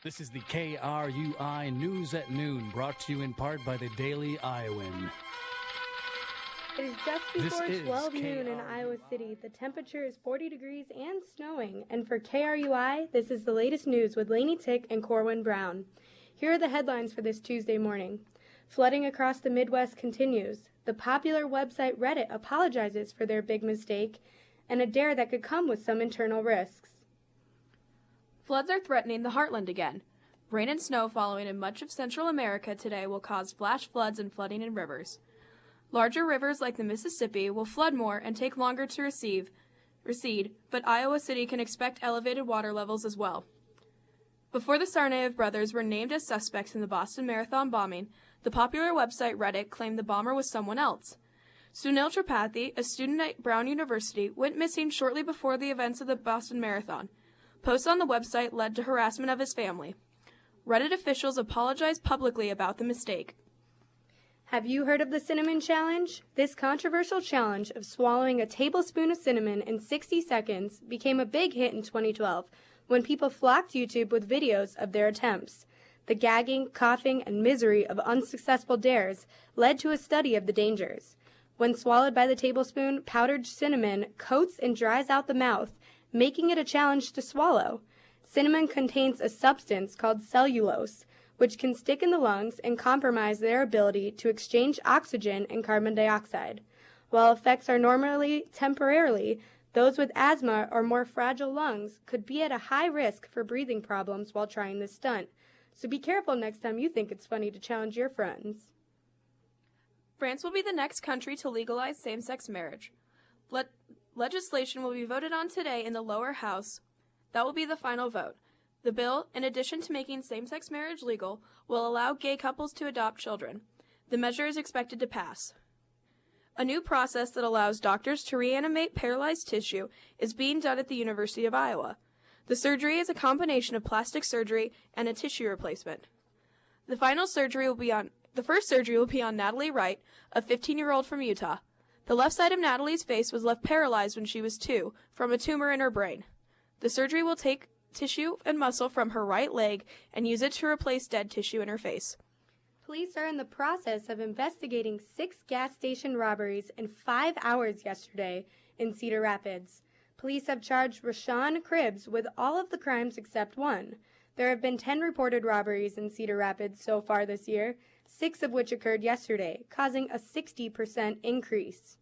This is the KRUI News at Noon, brought to you in part by the Daily Iowan. It is just before 12 noon in Iowa City. The temperature is 40 degrees and snowing. And for KRUI, this is the latest news with Lainey and Corwin. Here are the headlines for this Tuesday morning. Flooding across the Midwest continues. The popular website Reddit apologizes for their big mistake, and a dare that could come with some internal risks. Floods are threatening the heartland again. Rain and snow following in much of Central America today will cause flash floods and flooding in rivers. Larger rivers like the Mississippi will flood more and take longer to recede, but Iowa City can expect elevated water levels as well. Before the Tsarnaev brothers were named as suspects in the Boston Marathon bombing, the popular website Reddit claimed the bomber was someone else. Sunil Tripathi, a student at Brown University, went missing shortly before the events of the Boston Marathon. Posts on the website led to harassment of his family. Reddit officials apologized publicly about the mistake. Have you heard of the Cinnamon Challenge? This controversial challenge of swallowing a tablespoon of cinnamon in 60 seconds became a big hit in 2012 when people flocked to YouTube with videos of their attempts. The gagging, coughing, and misery of unsuccessful dares led to a study of the dangers. When swallowed by the tablespoon, powdered cinnamon coats and dries out the mouth, making it a challenge to swallow. Cinnamon contains a substance called cellulose, which can stick in the lungs and compromise their ability to exchange oxygen and carbon dioxide. While effects are normally temporarily, those with asthma or more fragile lungs could be at a high risk for breathing problems while trying this stunt. So be careful next time you think it's funny to challenge your friends. France will be the next country to legalize same-sex marriage. Legislation will be voted on today in the lower house. That will be the final vote. The bill, in addition to making same-sex marriage legal, will allow gay couples to adopt children. The measure is expected to pass. A new process that allows doctors to reanimate paralyzed tissue is being done at the University of Iowa. The surgery is a combination of plastic surgery and a tissue replacement. The first surgery will be on Natalie Wright, a 15-year-old from Utah. The left side of Natalie's face was left paralyzed when she was 2 from a tumor in her brain. The surgery will take tissue and muscle from her right leg and use it to replace dead tissue in her face. Police are in the process of investigating 6 gas station robberies in 5 hours yesterday in Cedar Rapids. Police have charged Rashawn Cribbs with all of the crimes except one. There have been 10 reported robberies in Cedar Rapids so far this year, 6 of which occurred yesterday, causing a 60% increase.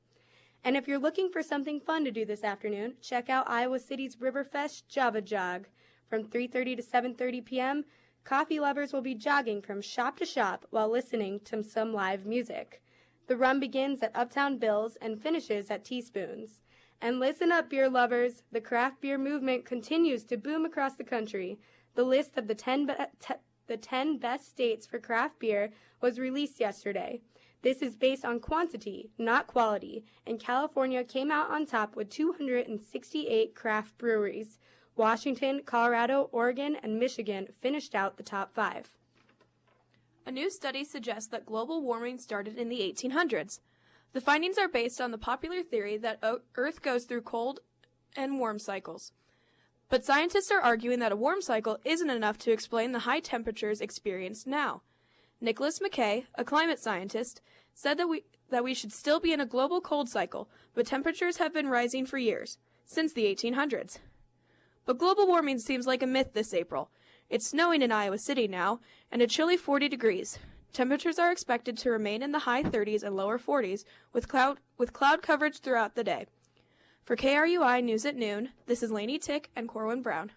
And if you're looking for something fun to do this afternoon, check out Iowa City's Riverfest Java Jog. From 3:30 to 7:30 p.m., coffee lovers will be jogging from shop to shop while listening to some live music. The run begins at Uptown Bill's and finishes at Teaspoons. And listen up, beer lovers. The craft beer movement continues to boom across the country. The list of the 10 best states for craft beer was released yesterday. This is based on quantity, not quality, and California came out on top with 268 craft breweries. Washington, Colorado, Oregon, and Michigan finished out the top 5. A new study suggests that global warming started in the 1800s. The findings are based on the popular theory that Earth goes through cold and warm cycles. But scientists are arguing that a warm cycle isn't enough to explain the high temperatures experienced now. Nicholas McKay, a climate scientist, said that we should still be in a global cold cycle, but temperatures have been rising for years, since the 1800s. But global warming seems like a myth this April. It's snowing in Iowa City now, and a chilly 40 degrees. Temperatures are expected to remain in the high 30s and lower 40s, with cloud coverage throughout the day. For KRUI News at Noon, this is Lainey and Corwin. Following